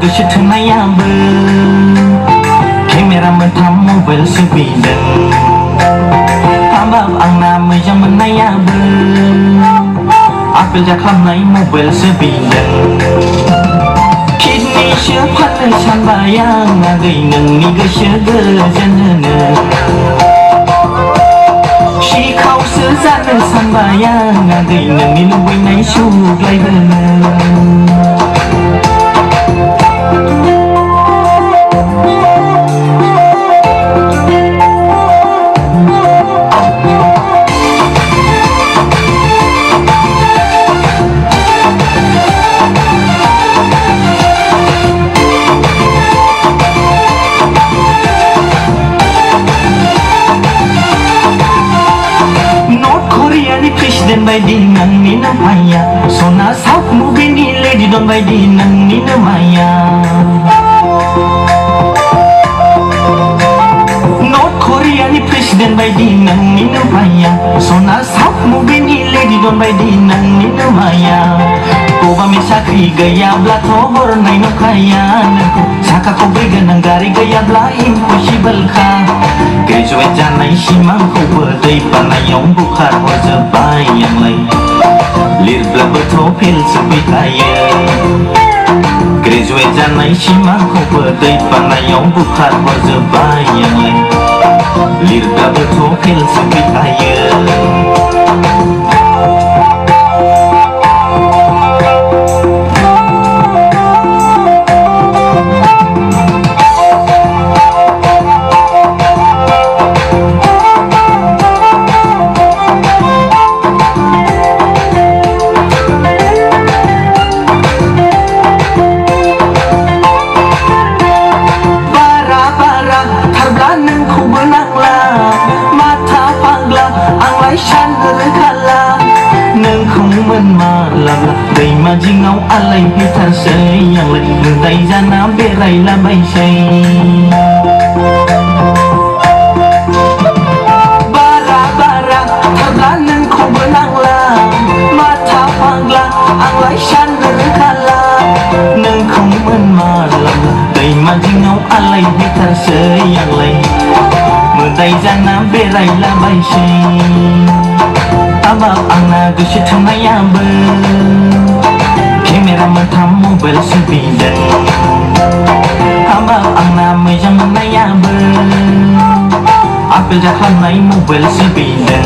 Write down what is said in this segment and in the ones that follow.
गोसो थोनायाबो केमेरा मोनथाम मबाइलसो बिदों हाबाब आंना मोजां मोननायाबो आपेल जाख्लाबनाय मबाइलसो बिदों किडनिसो फाननो सानबाय आं आगै नोंनि गोसो गोजोन होनो सिखावसो जानो सानबाय आं आगै नोंनि लुबैनाय सुग्लायहोनो Presiden baidi nangni namanya Sona South movie ni lady don baidi nangni namanya North Korea ni presiden baidi nangni namanya Sona South movie ni lady don baidi nangni namanya Koba mi sakri gayabla to hornai no kaya nangku Saka ko beganang gari gayabla impossible ka Graduate janai simangku berdai panayong bukhar wajah yang lain Lirbla bertopil sepi kaya Graduate janai simangku berdai panayong bukhar wajah yang lain Lirbla bertopil sepi kaya Day majingau alay hitar say yang lay day jana beray labay say bara bara tarlanan ko benangla mata pangla ang lay shan kala nang kong malam day majingau alay hitar say yang lay day jana beray labay say Abab angna goso thonayabो camera मोनथाम मबाइलसो बिदों हाबाब आंना मोजां मोननायाबो apple जाख्लाबनाय मबाइलसो बिदों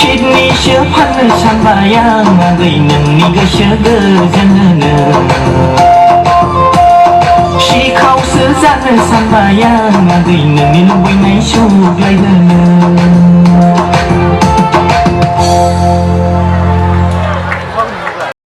किडनिसो फाननो सानबाय आं आगै नोंनि गोसो गोजोन होनो सिखावसो जानो सानबाय आं आगै नोंनि लुबैनाय सुग्लायहोनो